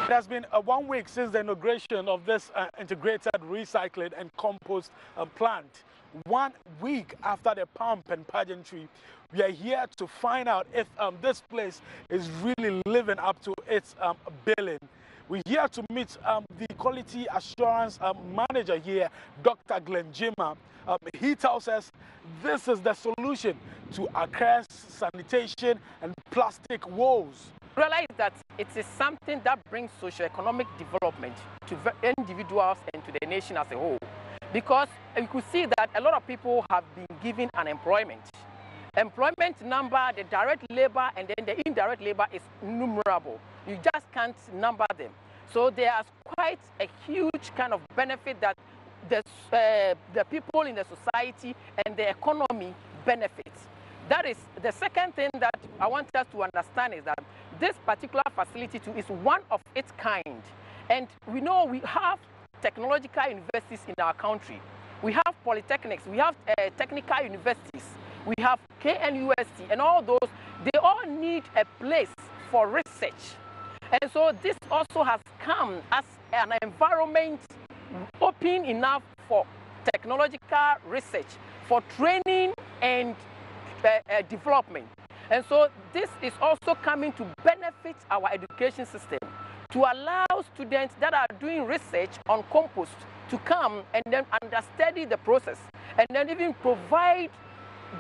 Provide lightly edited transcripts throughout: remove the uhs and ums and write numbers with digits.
It has been 1 week since the inauguration of this integrated recycling and compost plant. 1 week after the pomp and pageantry, we are here to find out if this place is really living up to its billing. We're here to meet the quality assurance manager here, Dr. Glenn Jima. He tells us this is the solution to Accra's sanitation and plastic woes. Realize that it is something that brings socio-economic development to individuals and to the nation as a whole. Because you could see that a lot of people have been given unemployment. Employment number, the direct labor and then the indirect labor is innumerable. You just can't number them. So there's quite a huge kind of benefit that the people in the society and the economy benefit. That is the second thing that I want us to understand, is that this particular facility too is one of its kind. And we know we have technological universities in our country. We have polytechnics, we have technical universities, we have KNUST, and all those, they all need a place for research. And so this also has come as an environment open enough for technological research, for training and development. And so this is also coming to benefit our education system, to allow students that are doing research on compost to come and then understudy the process, and then even provide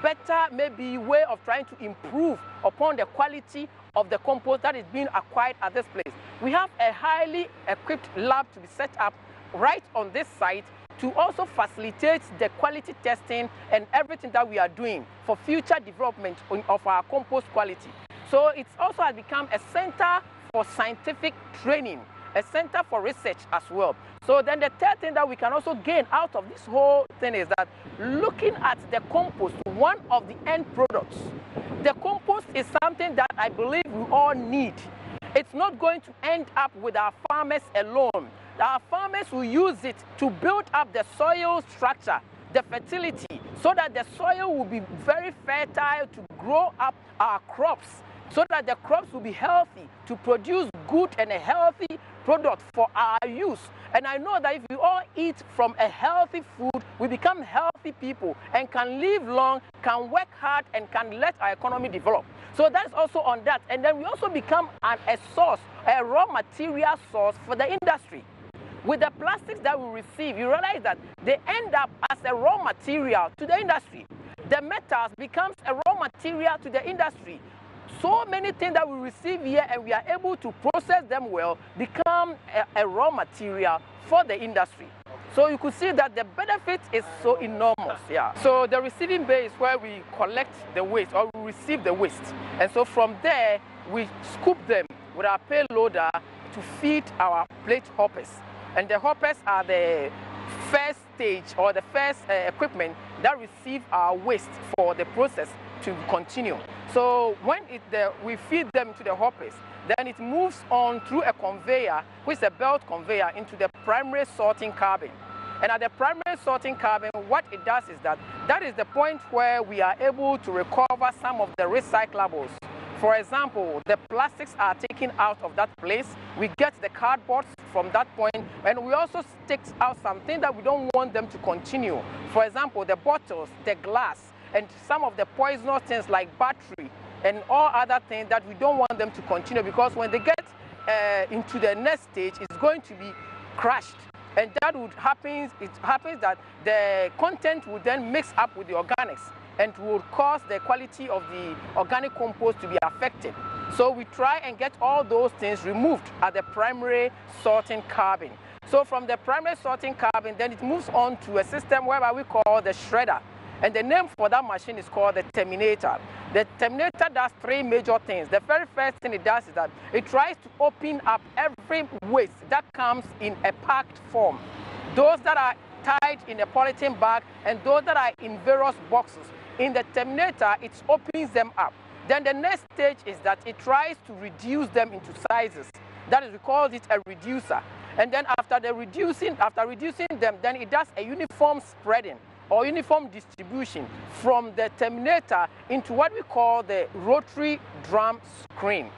better maybe way of trying to improve upon the quality of the compost that is being acquired at this place. We have a highly equipped lab to be set up right on this site to also facilitate the quality testing and everything that we are doing for future development of our compost quality. So it also has become a center for scientific training, a center for research as well. So then the third thing that we can also gain out of this whole thing is that looking at the compost, one of the end products, the compost is something that I believe we all need. It's not going to end up with our farmers alone. Our farmers will use it to build up the soil structure, the fertility, so that the soil will be very fertile to grow up our crops, so that the crops will be healthy to produce good and a healthy product for our use. And I know that if we all eat from a healthy food, we become healthy people and can live long, can work hard, and can let our economy develop. So that's also on that. And then we also become a source, a raw material source for the industry. With the plastics that we receive, you realize that they end up as a raw material to the industry. The metals becomes a raw material to the industry. So many things that we receive here and we are able to process them well become a raw material for the industry. So you could see that the benefit is so enormous. Yeah. So the receiving bay is where we collect the waste, or we receive the waste. And so from there, we scoop them with our payloader to feed our plate hoppers. And the hoppers are the first stage or the first equipment that receive our waste for the process to continue. So when we feed them to the hoppers, then it moves on through a conveyor, which is a belt conveyor, into the primary sorting cabin. And at the primary sorting cabin, what it does is that is the point where we are able to recover some of the recyclables. For example, the plastics are taken out of that place. We get the cardboard from that point, and we also take out something that we don't want them to continue. For example, the bottles, the glass, and some of the poisonous things like battery and all other things that we don't want them to continue, because when they get into the next stage, it's going to be crushed. And that would happen, it happens that the content would then mix up with the organics and would cause the quality of the organic compost to be affected. So we try and get all those things removed at the primary sorting cabin. So from the primary sorting cabin, then it moves on to a system whereby we call the shredder. And the name for that machine is called the terminator. The terminator does three major things. The very first thing it does is that it tries to open up every waste that comes in a packed form. Those that are tied in a polythene bag and those that are in various boxes. In the terminator, it opens them up. Then the next stage is that it tries to reduce them into sizes. That is, we call it a reducer. And then after reducing them, then it does a uniform spreading or uniform distribution from the terminator into what we call the rotary drum screen.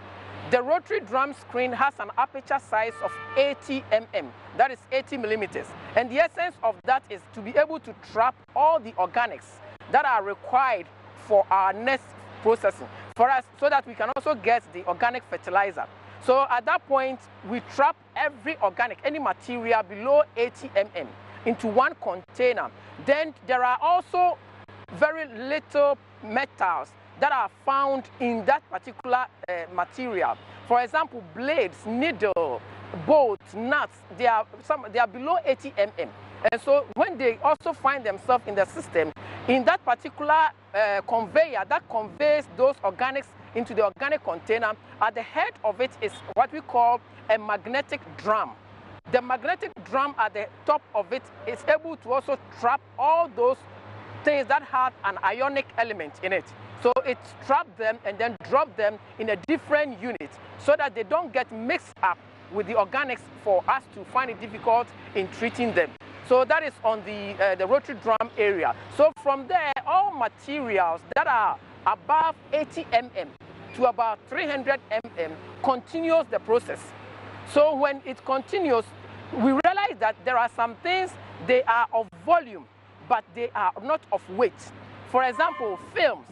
The rotary drum screen has an aperture size of 80 mm, that is 80 millimeters. And the essence of that is to be able to trap all the organics that are required for our next processing for us, so that we can also get the organic fertilizer. So at that point, we trap every organic, any material below 80 mm into one container. Then there are also very little metals that are found in that particular material. For example, blades, needle, bolts, nuts, they are below 80 mm. And so when they also find themselves in the system, in that particular conveyor that conveys those organics into the organic container, at the head of it is what we call a magnetic drum. The magnetic drum at the top of it is able to also trap all those things that have an ionic element in it. So it traps them and then drops them in a different unit so that they don't get mixed up with the organics for us to find it difficult in treating them. So that is on the rotary drum area. So from there, all materials that are above 80 mm to about 300 mm continues the process. So when it continues, we realize that there are some things, they are of volume, but they are not of weight. For example, films,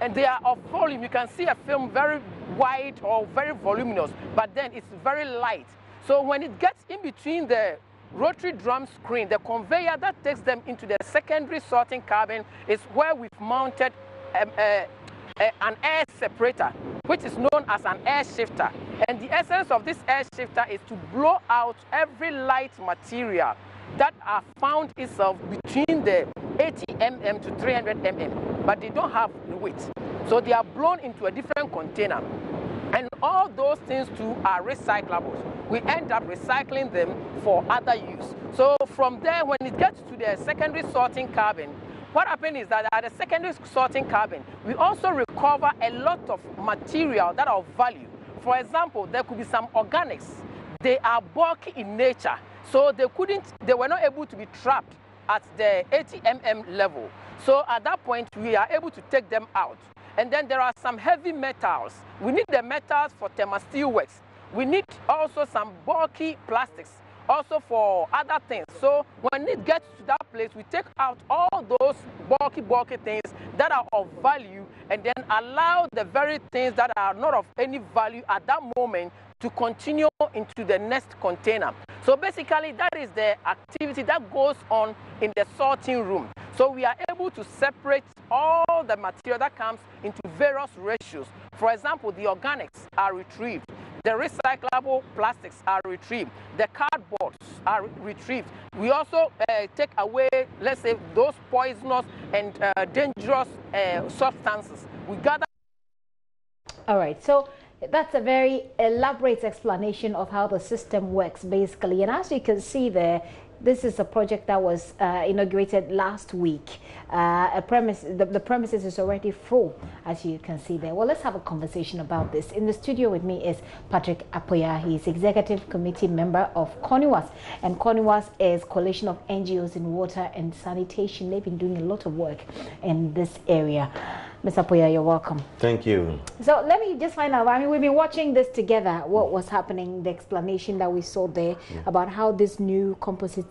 and they are of volume. You can see a film very wide or very voluminous, but then it's very light. So when it gets in between the rotary drum screen, the conveyor that takes them into the secondary sorting cabin is where we've mounted an air separator, which is known as an air shifter. And the essence of this air shifter is to blow out every light material that are found itself between the 80 mm to 300 mm, but they don't have the weight. So they are blown into a different container. And all those things too are recyclables. We end up recycling them for other use. So from there, when it gets to the secondary sorting cabin, what happens is that at the secondary sorting cabin, we also recover a lot of material that are of value. For example, there could be some organics. They are bulky in nature, so they were not able to be trapped at the 80 mm level. So at that point, we are able to take them out. And then there are some heavy metals. We need the metals for thermosteel works. We need also some bulky plastics, also for other things. So when it gets to that place, we take out all those bulky things that are of value and then allow the very things that are not of any value at that moment to continue into the next container. So basically, that is the activity that goes on in the sorting room. So we are able to separate all the material that comes into various ratios. For example, the organics are retrieved. The recyclable plastics are retrieved. The cardboards are retrieved. We also take away, let's say, those poisonous and dangerous substances. We gather. All right. So that's a very elaborate explanation of how the system works, basically. And as you can see there, this is a project that was inaugurated last week. The premises is already full, as you can see there. Well, let's have a conversation about this. In the studio with me is Patrick Apoya. He's executive committee member of CONIWAS. And CONIWAS is coalition of NGOs in water and sanitation. They've been doing a lot of work in this area. Mr. Apoya, you're welcome. Thank you. So let me just find out, I mean, we've been watching this together, what was happening, the explanation that we saw there about how this new composite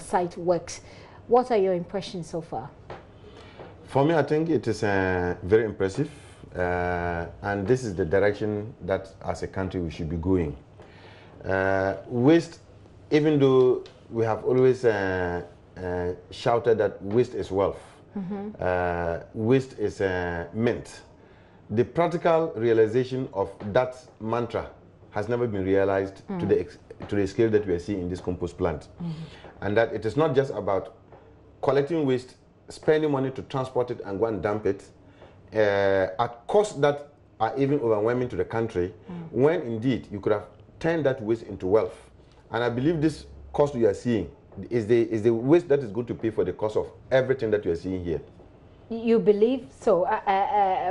site works. What are your impressions so far? For me, I think it is very impressive, and this is the direction that as a country we should be going. Waste, even though we have always shouted that waste is wealth, waste is meant. The practical realization of that mantra has never been realized to the scale that we are seeing in this compost plant. And that it is not just about collecting waste, spending money to transport it and go and dump it at costs that are even overwhelming to the country, when indeed you could have turned that waste into wealth. And I believe this cost we are seeing is the waste that is going to pay for the cost of everything that you are seeing here. You believe so,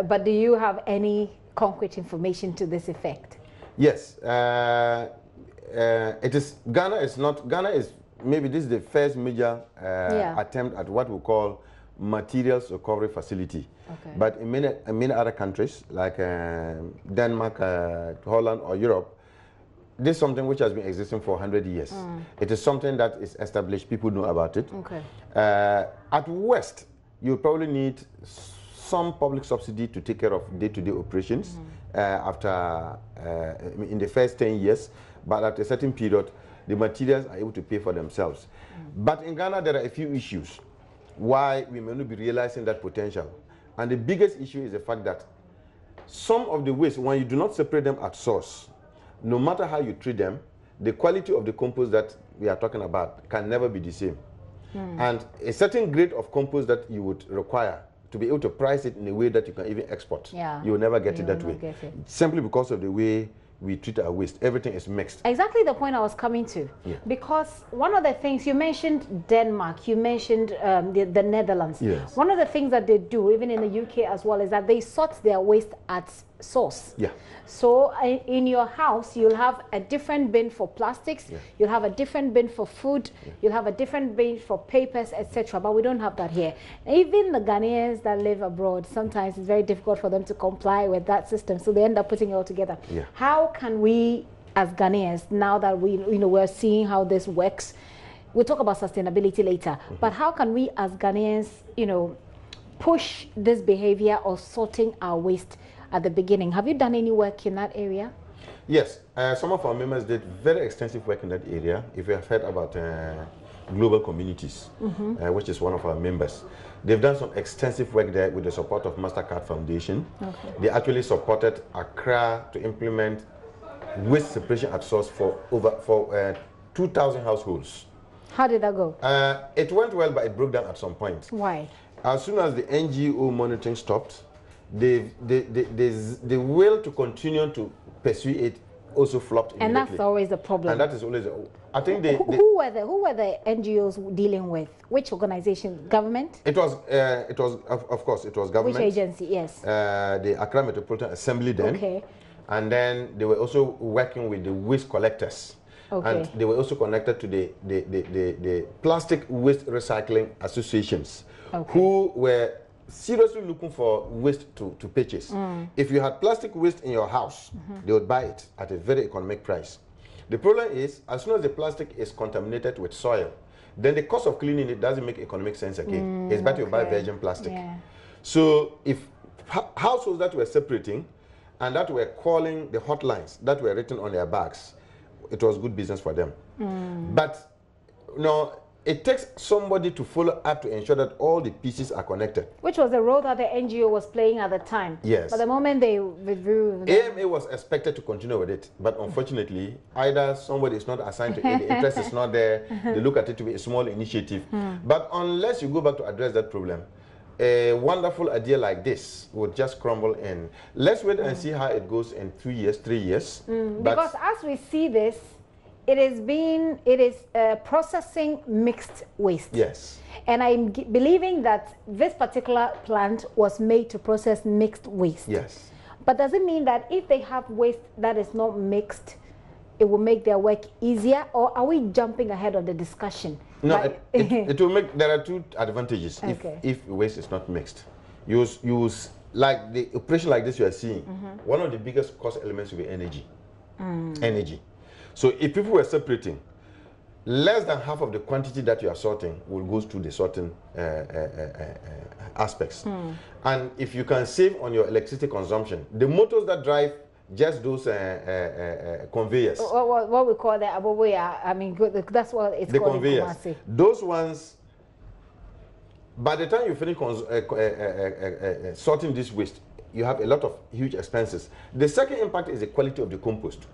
but do you have any concrete information to this effect? Yes, it is. Ghana is maybe this is the first major attempt at what we call materials recovery facility. Okay. But in many other countries, like Denmark, Holland, or Europe, this is something which has been existing for 100 years. It is something that is established. People know about it. Okay. At worst, you probably need some public subsidy to take care of day-to-day operations after in the first 10 years. But at a certain period, the materials are able to pay for themselves. But in Ghana, there are a few issues why we may not be realizing that potential. And the biggest issue is the fact that some of the waste, when you do not separate them at source, no matter how you treat them, the quality of the compost that we are talking about can never be the same. And a certain grade of compost that you would require to be able to price it in a way that you can even export, you will never get it that way. Simply because of the way we treat our waste. Everything is mixed. Exactly the point I was coming to. Yeah. Because one of the things, you mentioned Denmark, you mentioned the Netherlands. Yes. One of the things that they do, even in the UK as well, is that they sort their waste at source. Yeah. So in your house, you'll have a different bin for plastics, you'll have a different bin for food, you'll have a different bin for papers, etc. But we don't have that here. Even the Ghanaians that live abroad, sometimes it's very difficult for them to comply with that system, so they end up putting it all together. Yeah. How can we, as Ghanaians, now that we're seeing how this works, we'll talk about sustainability later, but how can we as Ghanaians, push this behavior of sorting our waste at the beginning? Have you done any work in that area? Yes, some of our members did very extensive work in that area. If you have heard about Global Communities, which is one of our members, they've done some extensive work there with the support of MasterCard Foundation. Okay. They actually supported Accra to implement waste separation at source for 2,000 households. How did that go? It went well, but it broke down at some point. Why? As soon as the NGO monitoring stopped, the will to continue to pursue it also flopped immediately. And that's always the problem. And that is always, I think who were the NGOs dealing with? Which organization? Government? It was of course, it was government. Which agency? Yes. The Accra Metropolitan Assembly then. Okay. And then they were also working with the waste collectors. Okay. And they were also connected to the Plastic Waste Recycling Associations, who were seriously looking for waste to purchase. If you had plastic waste in your house, they would buy it at a very economic price. The problem is, as soon as the plastic is contaminated with soil, then the cost of cleaning it doesn't make economic sense again. It's better to buy virgin plastic. Yeah. So if households that were separating and that were calling the hotlines that were written on their bags, it was good business for them. But it takes somebody to follow up to ensure that all the pieces are connected. Which was the role that the NGO was playing at the time. Yes. But the moment they withdrew... AMA was expected to continue with it, but unfortunately, either somebody is not assigned to it, the interest is not there, they look at it to be a small initiative. But unless you go back to address that problem, a wonderful idea like this would just crumble in. Let's wait and see how it goes in 2 years, 3 years. Because as we see this, it is processing mixed waste. Yes. And I'm believing that this particular plant was made to process mixed waste. Yes. But does it mean that if they have waste that is not mixed, it will make their work easier? Or are we jumping ahead of the discussion? No, it will make, there are two advantages if waste is not mixed. Use like the operation like this you are seeing, one of the biggest cost elements will be energy. Energy. So if people were separating, less than half of the quantity that you are sorting will go through the sorting aspects. And if you can save on your electricity consumption, the motors that drive just those conveyors. What we call the aboboya, I mean, that's what it's called. The conveyors. Those ones, by the time you finish sorting this waste, you have a lot of huge expenses. The second impact is the quality of the compost.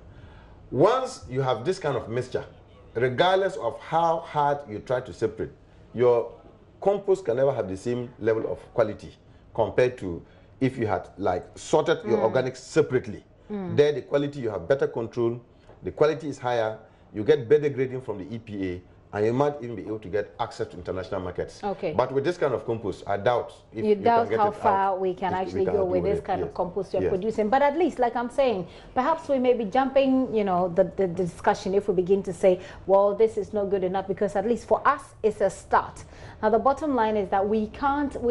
Once you have this kind of mixture, regardless of how hard you try to separate, your compost can never have the same level of quality compared to if you had like sorted your organics separately. There the quality, you have better control, the quality is higher, you get better grading from the EPA, and you might even be able to get access to international markets. Okay. But with this kind of compost, I doubt if you doubt can get how it far out, we can actually go with this kind of compost you're yes. producing. But at least, like I'm saying, perhaps we may be jumping, you know, the discussion if we begin to say, well, this is not good enough, because at least for us, it's a start. Now, the bottom line is that we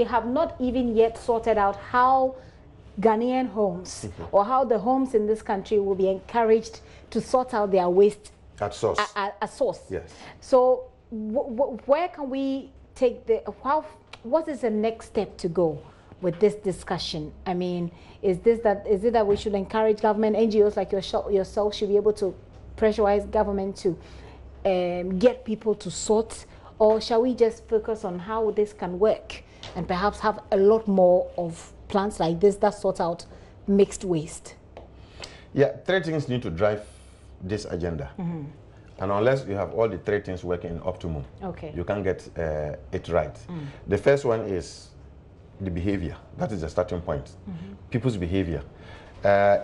have not even yet sorted out how Ghanaian homes or how the homes in this country will be encouraged to sort out their waste at source. At source. Yes. So where can we take what is the next step to go with this discussion? I mean, is it that we should encourage government, NGOs like yourself should be able to pressurize government to get people to sort, or shall we just focus on how this can work and perhaps have a lot more of plants like this that sort out mixed waste? Yeah, 3 things need to drive this agenda. And unless you have all the 3 things working in optimum, you can't get it right. The first one is the behavior. That is the starting point. People's behavior.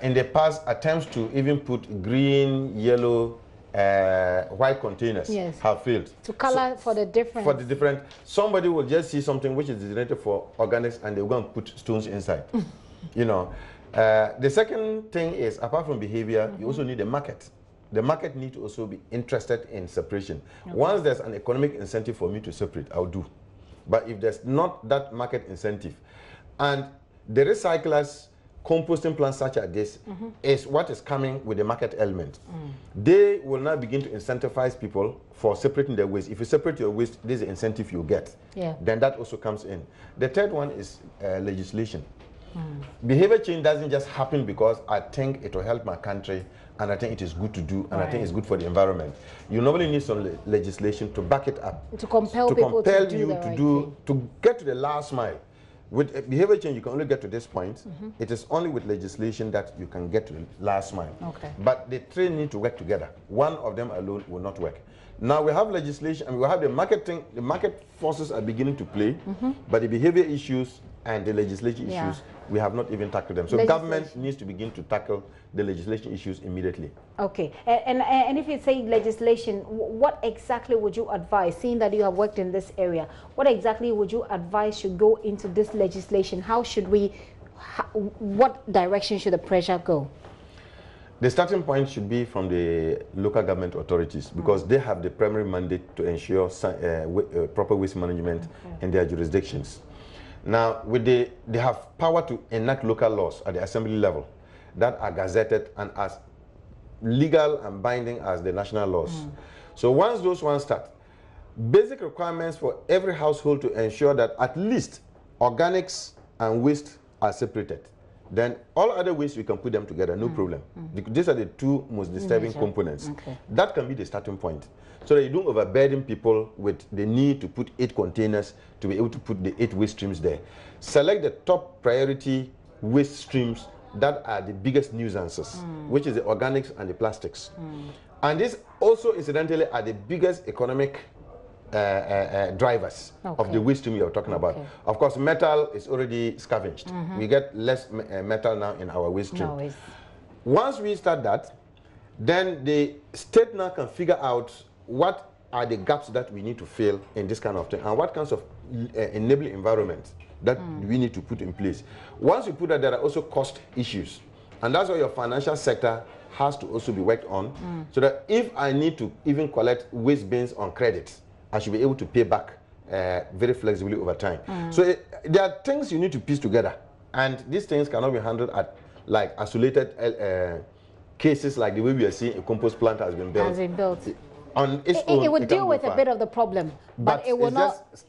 In the past, attempts to even put green, yellow, white containers have failed. To color for the different. Somebody will just see something which is designated for organics and they will go and put stones inside. You know. The second thing is, apart from behavior, you also need a market. The market needs to also be interested in separation. Once there's an economic incentive for me to separate, I'll do. But if there's not that market incentive, and the recyclers, composting plants such as this is what is coming with the market element. They will now begin to incentivize people for separating their waste. If you separate your waste, there's an incentive you get. Then that also comes in. The third one is legislation. Behavior change doesn't just happen because I think it will help my country and I think it is good to do and I think it's good for the environment. You normally need some legislation to back it up. To compel people to do you the to right do thing. to get to the last mile. With behavior change, you can only get to this point. It is only with legislation that you can get to the last mile. But the 3 need to work together. One of them alone will not work. Now we have legislation and we have the marketing. The market forces are beginning to play, but the behavior issues and the legislation issues, we have not even tackled them. So government needs to begin to tackle the legislation issues immediately. Okay, and if you say legislation, what exactly would you advise, seeing that you have worked in this area, what exactly would you advise should go into this legislation? How should what direction should the pressure go? The starting point should be from the local government authorities because they have the primary mandate to ensure proper waste management in their jurisdictions. Now, they have power to enact local laws at the assembly level that are gazetted and as legal and binding as the national laws. So once those ones start, basic requirements for every household to ensure that at least organics and waste are separated. Then all other waste, we can put them together, no problem. These are the 2 most disturbing components. That can be the starting point. So that you don't overburden people with the need to put 8 containers to be able to put the 8 waste streams there. Select the top priority waste streams that are the biggest nuisances, which is the organics and the plastics. And these also incidentally are the biggest economic drivers of the waste stream you are talking about. Of course, metal is already scavenged. We get less metal now in our waste stream. Once we start that, then the state now can figure out what are the gaps that we need to fill in this kind of thing and what kinds of enabling environment that we need to put in place. Once you put that, there are also cost issues. And that's why your financial sector has to also be worked on so that if I need to even collect waste bins on credit, I should be able to pay back very flexibly over time. So there are things you need to piece together. And these things cannot be handled at like isolated cases like the way we are seeing a compost plant has been built. On its own, it would deal with a bit of the problem, but it will not. It's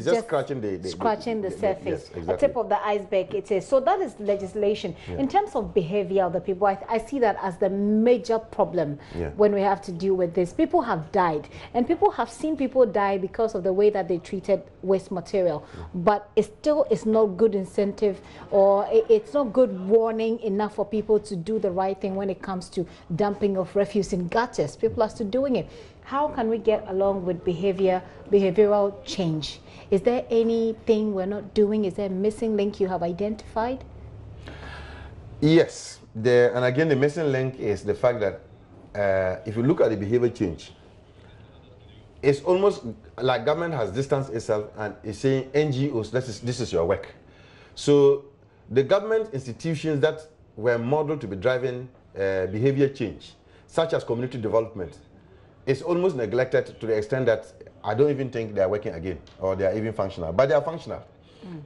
just scratching the surface, yes, exactly. the tip of the iceberg. It is. So that is legislation. In terms of behavior of the people, I see that as the major problem when we have to deal with this. People have died, and people have seen people die because of the way that they treated waste material. But it still is not good incentive, or it's not good warning enough for people to do the right thing when it comes to dumping of refuse in gutters. People are still doing it. How can we get along with behavioral change? Is there anything we're not doing? Is there a missing link you have identified? Yes. And again, the missing link is the fact that if you look at the behavior change, it's almost like government has distanced itself and is saying NGOs, this is your work. So the government institutions that were modeled to be driving behavior change, such as community development, is almost neglected to the extent that I don't even think they are working again or they are even functional, but they are functional.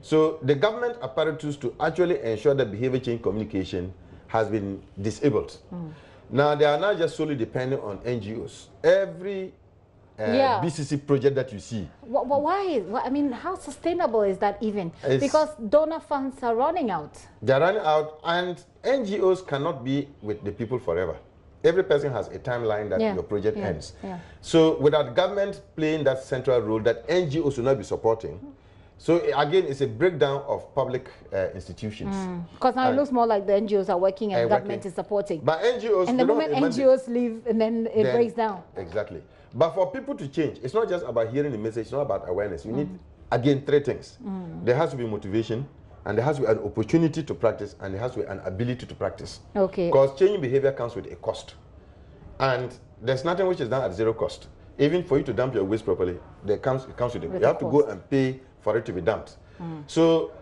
So the government apparatus to actually ensure that behavior change communication has been disabled. Now they are not just solely dependent on NGOs. Every BCC project that you see. Why? I mean, how sustainable is that even? Because donor funds are running out. They're running out, and NGOs cannot be with the people forever. Every person has a timeline that your project ends. So without government playing that central role that NGOs will not be supporting, so again, it's a breakdown of public institutions. Because now it looks more like the NGOs are working and government is supporting. But NGOs, and the moment NGOs leave, and then it breaks down. Exactly. But for people to change, it's not just about hearing the message, it's not about awareness. You need, again, three things. There has to be motivation, and there has to be an opportunity to practice, and there has to be an ability to practice. Okay. Because changing behavior comes with a cost. And there's nothing which is done at zero cost. Even for you to dump your waste properly, it comes with it. You have to go and pay for it to be dumped. So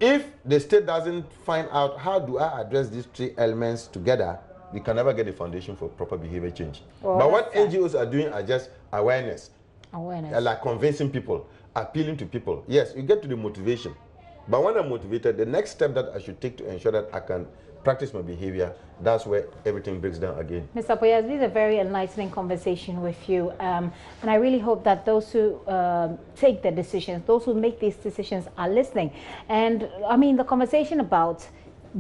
if the state doesn't find out how do I address these three elements together, we can never get a foundation for proper behavior change. But what NGOs are doing are just awareness. Like convincing people, appealing to people. Yes, you get to the motivation. But when I'm motivated, the next step that I should take to ensure that I can practice my behavior, that's where everything breaks down again. Mr. Apoya, it's been a very enlightening conversation with you. And I really hope that those who take the decisions, those who make these decisions are listening. And I mean, the conversation about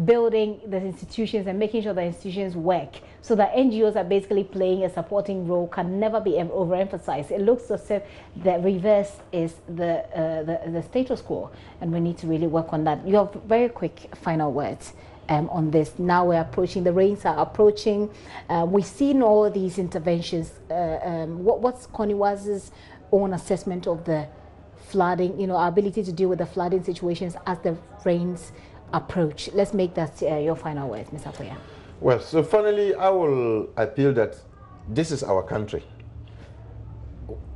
building the institutions and making sure the institutions work so that NGOs are basically playing a supporting role can never be overemphasized. It looks as if the reverse is the status quo, and we need to really work on that. Your very quick final words on this. Now we're approaching, the rains are approaching. We've seen all these interventions. What's Koniwa's own assessment of the flooding, you know, our ability to deal with the flooding situations as the rains approach? Let's make that your final words, Mr. Apoya. Well, so finally, I will appeal that this is our country.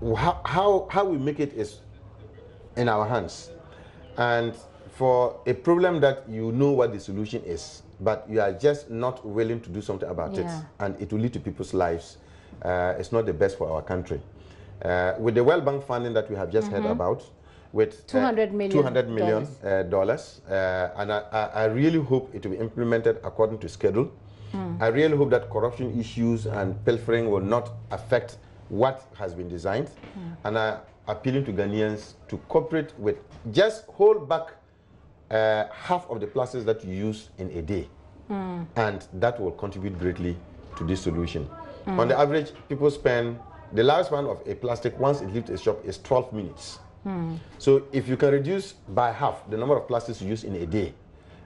How we make it is in our hands. And for a problem that you know what the solution is, but you are just not willing to do something about it, and it will lead to people's lives, it's not the best for our country. With the World Bank funding that we have just heard about, with $200 million, and I really hope it will be implemented according to schedule. I really hope that corruption issues and pilfering will not affect what has been designed. And I'm appealing to Ghanaians to cooperate with, just hold back half of the plastics that you use in a day, and that will contribute greatly to this solution. On the average, people spend, the lifespan of a plastic once it leaves a shop is 12 minutes. So if you can reduce by half the number of plastics you use in a day,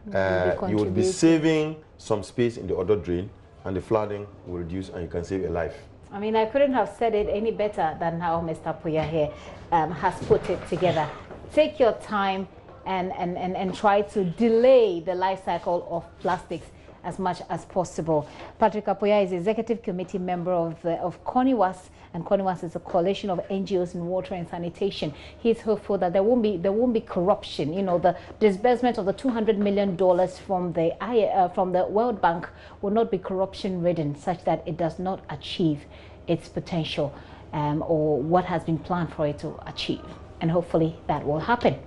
you will be saving some space in the other drain, and the flooding will reduce, and you can save a life. I mean, I couldn't have said it any better than how Mr. Apoya here has put it together. Take your time and try to delay the life cycle of plastics as much as possible. Patrick Apoya is Executive Committee member of CONIWAS, and CONIWAS is a coalition of NGOs in water and sanitation. He's hopeful that there won't be corruption. You know, the disbursement of the $200 million from the World Bank will not be corruption-ridden, such that it does not achieve its potential or what has been planned for it to achieve. And hopefully that will happen.